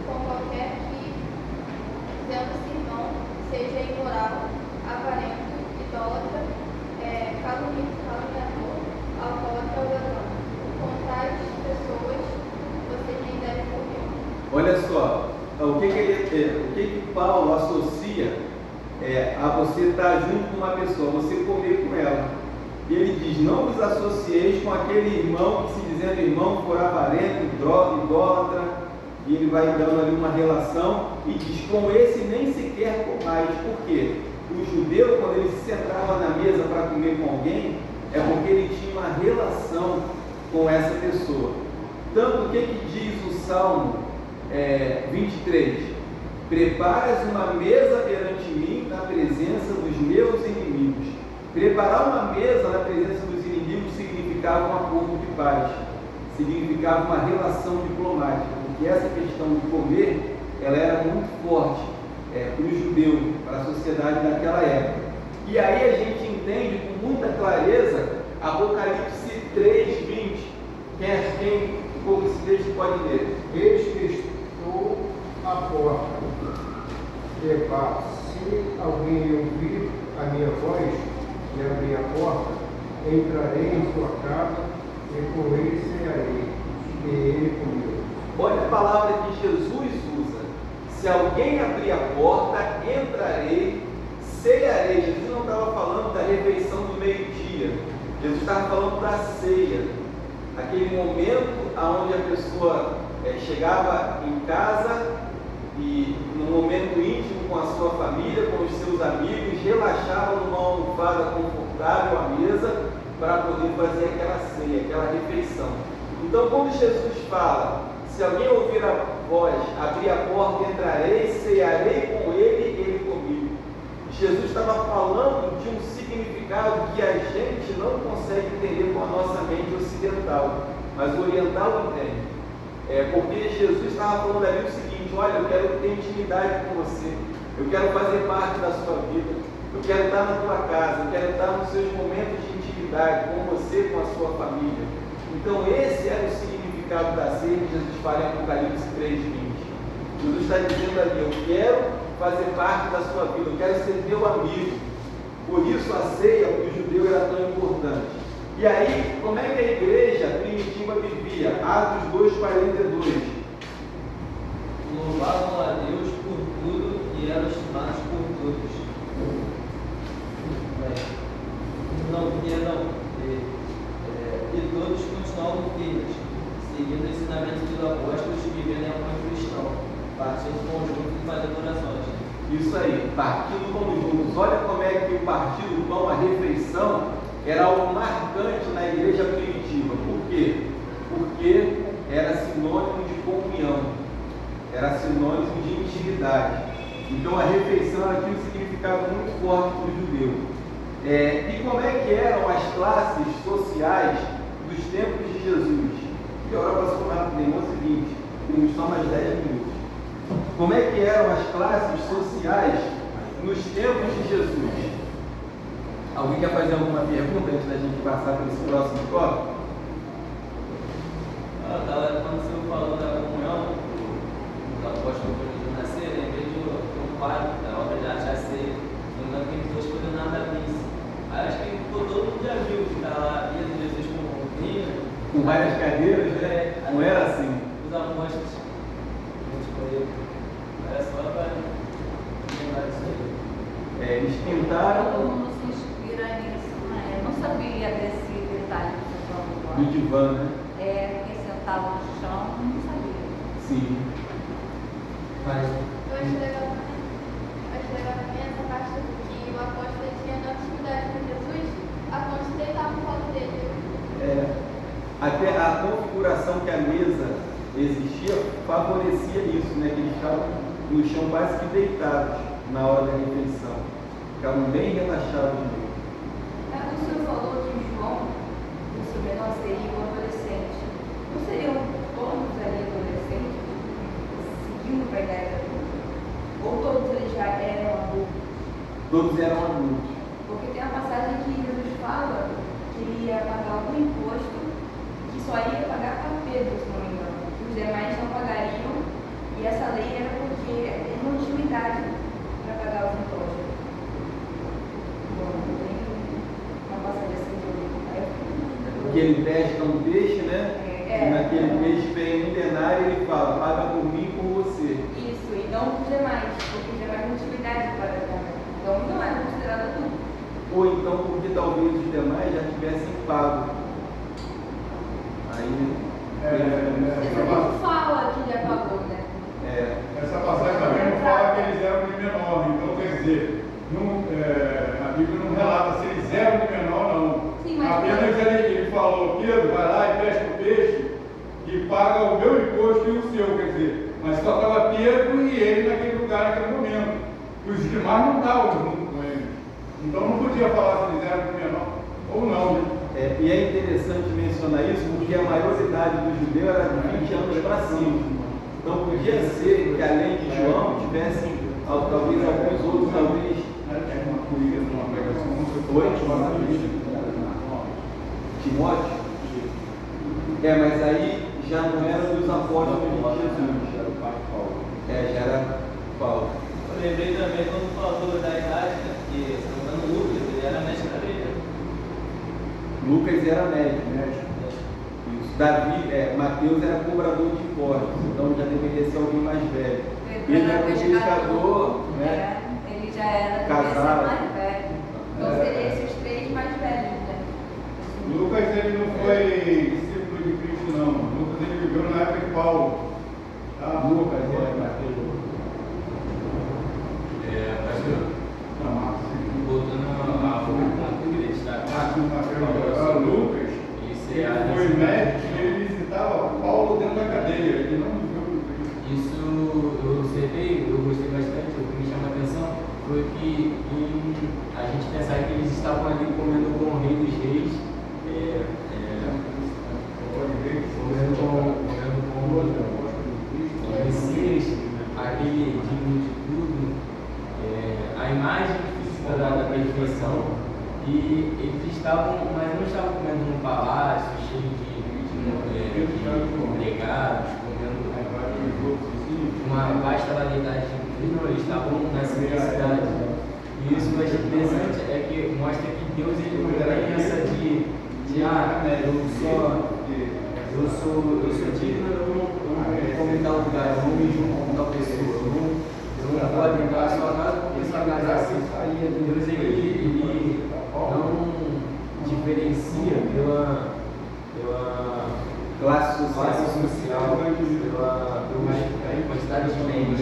com qualquer, que, dizendo-se irmão, seja imoral, avarento, idólatra, caluniador, alcoólatra ou ladrão. Com tais pessoas, vocês nem devem comer. Olha só, o que Paulo associa a você estar junto com uma pessoa, você comer com ela. E ele diz: não vos associeis com aquele irmão que, se dizendo irmão, for avarento, idólatra. E ele vai dando ali uma relação e diz: com esse nem sequer comais. Por quê? O judeu, quando ele se sentava na mesa para comer com alguém, é porque ele tinha uma relação com essa pessoa. Tanto que diz o Salmo 23: preparas uma mesa perante mim na presença dos meus inimigos. Preparar uma mesa na presença dos inimigos significava um acordo de paz, significava uma relação diplomática, porque essa questão de comer, ela era muito forte para o judeu, para a sociedade daquela época. E aí a gente entende com muita clareza Apocalipse 3:20. Quem ficou com esse texto pode ler. Eis que estou à porta e bato. Se alguém ouvir a minha voz e abrir a porta, entrarei em sua casa e com ele cearei, e ele comigo. Olha a palavra que Jesus usa: se alguém abrir a porta, entrarei, cearei. Jesus não estava falando da refeição do meio-dia, Jesus estava falando da ceia, aquele momento onde a pessoa chegava em casa e no momento íntimo com a sua família, com os seus amigos, relaxava numa almofada confortável à mesa para poder fazer aquela ceia, aquela refeição. Então, quando Jesus fala, se alguém ouvir a voz, abrir a porta, entrarei, cearei com ele e ele comigo. Jesus estava falando de um significado que a gente não consegue entender com a nossa mente ocidental, mas o oriental entende. Porque Jesus estava falando ali o seguinte: olha, eu quero ter intimidade com você, eu quero fazer parte da sua vida, eu quero estar na tua casa, eu quero estar nos seus momentos de intimidade com você, com a sua família. Então esse era o significado da ceia que Jesus fala em Apocalipse 3:20. Jesus está dizendo ali: eu quero fazer parte da sua vida, eu quero ser teu amigo. Por isso a ceia para o judeu era tão importante. E aí, como é que a igreja primitiva vivia? Atos 2:42. Louvavam a Deus por tudo e eram estimados por todos. E todos continuavam firmes, seguindo o ensinamento dos apóstolos e vivendo em amor cristão, partindo conjunto e fazendo orações. Isso aí, partindo pão juntos. Olha como é que o partir do pão, a refeição, era algo marcante na igreja primitiva. Por quê? Porque era sinônimo de comunhão, era sinônimo de intimidade. Então a refeição ela tinha um significado muito forte para o judeu. E como é que eram as classes sociais dos tempos de Jesus? Que hora passou rapidinho, 11h20, temos só mais 10 minutos. Como é que eram as classes sociais nos tempos de Jesus? Alguém quer fazer alguma pergunta antes da gente passar para esse próximo tópico? Quando o senhor falou da comunhão, do apóstolo Pedro nascer, lembrei de um padre da obra de arte a ceia, não lembro quem foi escolhendo nada da missa. Aí acho que todo mundo já viu que está lá vendo Jesus com um vinho, com várias cadeiras, né? Não era assim. Os apóstolos escolheram. Era só para lembrar disso aí. Eles pintaram. Todo mundo se inspira nisso, né? Eu não sabia desse detalhe que você falou agora. Do divã, né? Porque sentava no chão, não sabia. Sim. Mas... Eu acho legal também essa parte que o apóstolo tinha na intimidade com Jesus, a ponte de deitar no colo dele. Até a configuração que a mesa existia favorecia isso, né? Que eles ficavam no chão quase que deitados na hora da refeição. Ficavam bem relaxados mesmo. O senhor falou que João, o seu menor, seria um adolescente. Não seriam todos ali adolescentes, seguindo para a idade adulta? Ou todos eles já eram adultos? Todos eram adultos. Porque tem a passagem que Jesus fala que ele ia pagar algum imposto que só ia pagar para Pedro, se não me engano. Que os demais não pagariam. E essa lei era porque ele não tinha idade para pagar os impostos. Bom, tem uma passagem assim de porque ele pesca um peixe, né? E naquele peixe vem um denário e ele fala: paga por mim e por você. Isso, e não os demais, porque os demais não tinham idade para pagar. Então não era considerado adulto. Ou então porque talvez os demais já tivessem pago. Aí não fala que já pagou, né? Essa passagem também não fala que eles eram de menor, então quer dizer, a Bíblia não relata se eles eram de menor ou não. Sim, mas apenas ele falou: Pedro, vai lá e pesca o peixe e paga o meu imposto e o seu, quer dizer, mas só estava Pedro e ele naquele lugar, naquele momento. E os demais não estavam junto com ele. Então não podia falar se eles eram de menor ou não. Né? E é interessante mencionar isso porque a maioridade do judeu era de 20 anos para cima. Então podia ser que além de João tivessem talvez alguns outros, talvez. Timóteo? Mas aí já não era dos apóstolos de Jesus. Já era Paulo. Eu lembrei também quando falou da idade, que se não me engano, Lucas, ele era mestre da lei. Lucas era médico, né? Isso. Mateus era cobrador de impostos, então já deveria ser alguém mais velho. Ele era um pescador, né? Ele já era casado, mais velho. Então seria esses três mais velhos, né? Lucas ele não foi discípulo de Cristo, não. Lucas ele viveu na época de Paulo. Lucas Mateus. foi médico, ele visitava Paulo dentro da cadeia, ele não viveu Isso eu observei, eu gostei bastante, o que me chamou a atenção foi que a gente pensava que eles estavam ali comendo com o Rei dos Reis, comendo com o Messias, aquele digno de tudo, a imagem física da perfeição, e eles estavam, mas não estavam comendo num palácio cheio de empregados, comendo uma vasta variedade de comida, não, eles estavam na simplicidade. E isso que eu achei interessante é que mostra que Deus ele não tem essa de eu sou digno, eu não vou me dar lugar, eu não me junto com tal pessoa, eu não vou adentrar a sua casa porque sua casa é assim. Deus ele não diferencia pela classe social, pela quantidade de bens.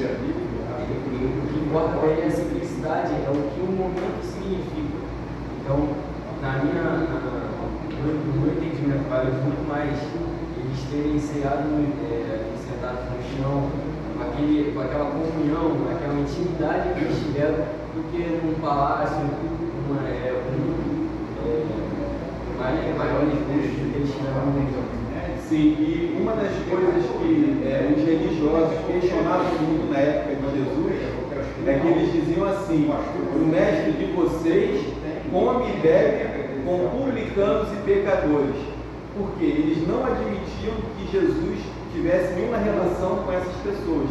O que importa para ele é a simplicidade, é o que o momento significa. Então, no meu entendimento, parece muito mais eles terem ceado sentados no chão, com aquela comunhão, aquela intimidade que eles tiveram, do que num palácio, maiores luxos que eles tiveram no mundo. Sim, e uma das coisas que os religiosos questionavam muito na época de Jesus é que eles diziam assim: o mestre de vocês come e bebe com publicanos e pecadores, porque eles não admitiam que Jesus tivesse nenhuma relação com essas pessoas.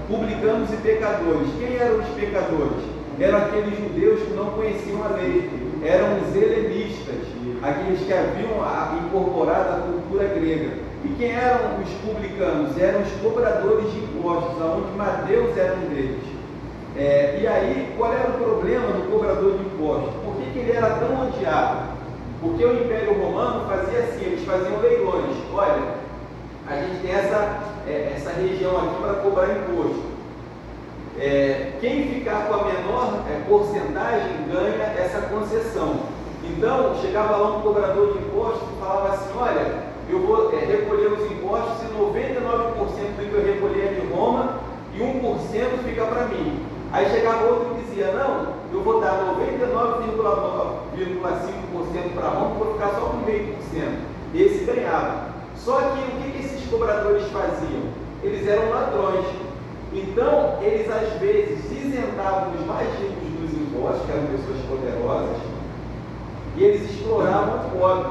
Publicanos e pecadores. Quem eram os pecadores? Eram aqueles judeus que não conheciam a lei, eram os helenistas, aqueles que haviam incorporado a cultura grega. E quem eram os publicanos? Eram os cobradores de impostos, onde Mateus era um deles. E aí, qual era o problema do cobrador de impostos? Por que ele era tão odiado? Porque o Império Romano fazia assim, eles faziam leilões. Olha, a gente tem essa região aqui para cobrar imposto. Quem ficar com a menor porcentagem ganha essa concessão. Então, chegava lá um cobrador de impostos e falava assim: olha, eu vou recolher os impostos e 99% do que eu recolher é de Roma e 1% fica para mim. Aí chegava outro e dizia: não, eu vou dar 99,5% para Roma, vou ficar só com 0,5%. Esse ganhava. Só que o que esses cobradores faziam? Eles eram ladrões. Então, eles às vezes isentavam os mais ricos dos impostos, que eram pessoas poderosas, e eles exploravam o pobre.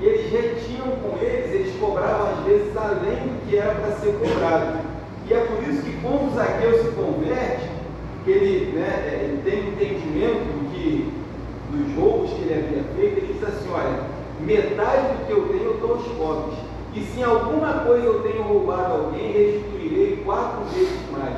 E eles retinham com eles cobravam às vezes além do que era para ser cobrado. E é por isso que quando Zaqueu se converte, que ele tem entendimento dos roubos que ele havia feito, ele diz assim: olha, metade do que eu tenho eu dou aos pobres. E se em alguma coisa eu tenho roubado alguém, restituirei 4 vezes mais.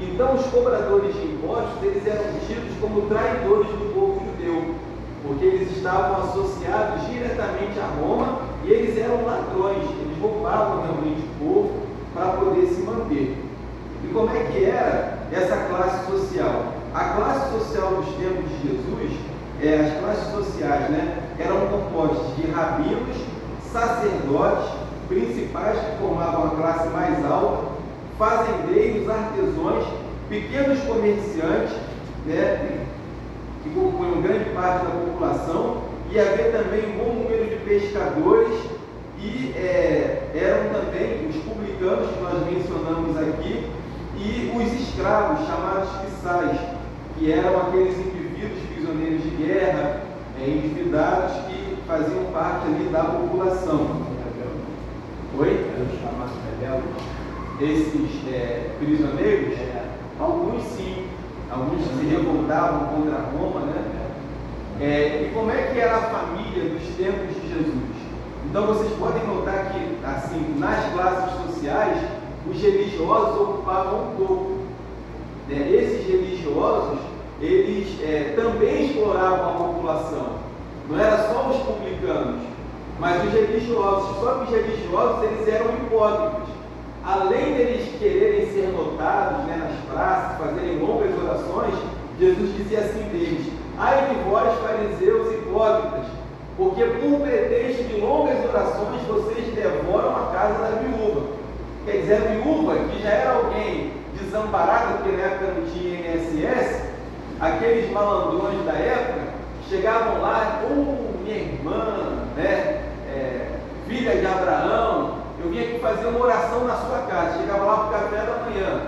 Então os cobradores de impostos, eles eram tidos como traidores do povo judeu, porque eles estavam associados diretamente a Roma e eles eram ladrões, eles roubavam realmente o povo para poder se manter. E como é que era essa classe social? A classe social dos tempos de Jesus, as classes sociais, eram compostas de rabinos, sacerdotes, principais que formavam a classe mais alta, fazendeiros, artesãos, pequenos comerciantes, que compunham grande parte da população, e havia também um bom número de pescadores, e eram também os publicanos que nós mencionamos aqui, e os escravos, chamados quissais, que eram aqueles indivíduos prisioneiros de guerra, endividados, que faziam parte ali da população. Oi? Esses prisioneiros, alguns sim, alguns se revoltavam contra Roma, e como é que era a família dos tempos de Jesus? Então vocês podem notar que, assim, nas classes sociais, os religiosos ocupavam um pouco. Esses religiosos, eles também exploravam a população. Não era só os publicanos, mas os religiosos. Só que os religiosos, eles eram hipócritas. Além deles quererem ser notados nas praças, fazerem longas orações, Jesus dizia assim deles: ai de vós, fariseus hipócritas, porque por pretexto de longas orações vocês devoram a casa da viúva. Quer dizer, a viúva, que já era alguém desamparado, porque na época não tinha INSS, aqueles malandrões da época chegavam lá, minha irmã, né, filha de Abraão, eu vim aqui fazer uma oração na sua casa. Chegava lá para o café da manhã.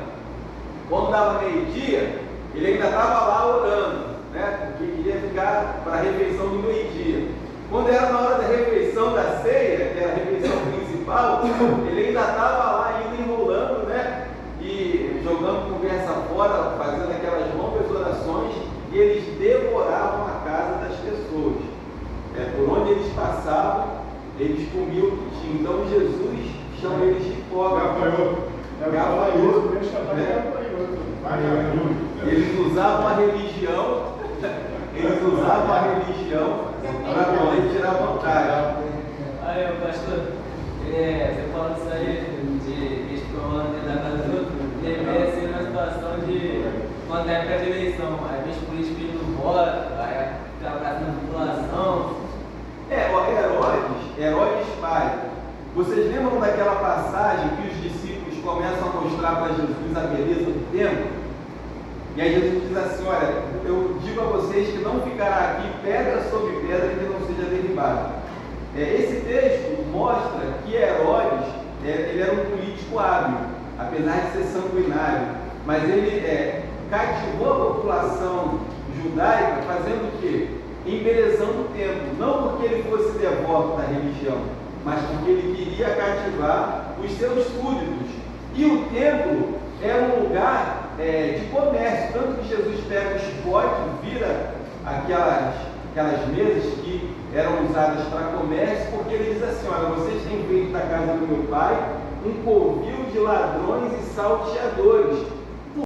Quando dava meio-dia, ele ainda estava lá orando, né, porque queria ficar para a refeição do meio-dia. Quando era na hora da refeição da ceia, que era a refeição principal, ele ainda estava lá ainda enrolando, né, e jogando conversa fora, fazendo aquelas longas orações, e eles devoravam a casa das pessoas. Por onde eles passavam, eles comiam o que tinham. Então Jesus chama eles de hipócritas. Gafanhoto. Eles usavam a religião, para poder tirar vantagem. Aí, pastor, você falando isso aí, de explorando dentro da casa dos outros, lembrei assim na situação de quando é época de eleição, aí vem os políticos indo embora, aí fica abraçando a população. Herodes pai. Vocês lembram daquela passagem que os discípulos começam a mostrar para Jesus a beleza do templo? E aí Jesus diz assim: olha, eu digo a vocês que não ficará aqui pedra sobre pedra que não seja derribada. Esse texto mostra que Herodes, ele era um político hábil, apesar de ser sanguinário, mas ele cativou a população judaica fazendo o quê? Embelezando o templo, não porque ele fosse devoto da religião, mas porque ele queria cativar os seus súditos. E o templo era um lugar de comércio, tanto que Jesus pega o chicote, vira aquelas mesas que eram usadas para comércio, porque ele diz assim: olha, vocês têm feito da casa do meu pai um covil de ladrões e salteadores.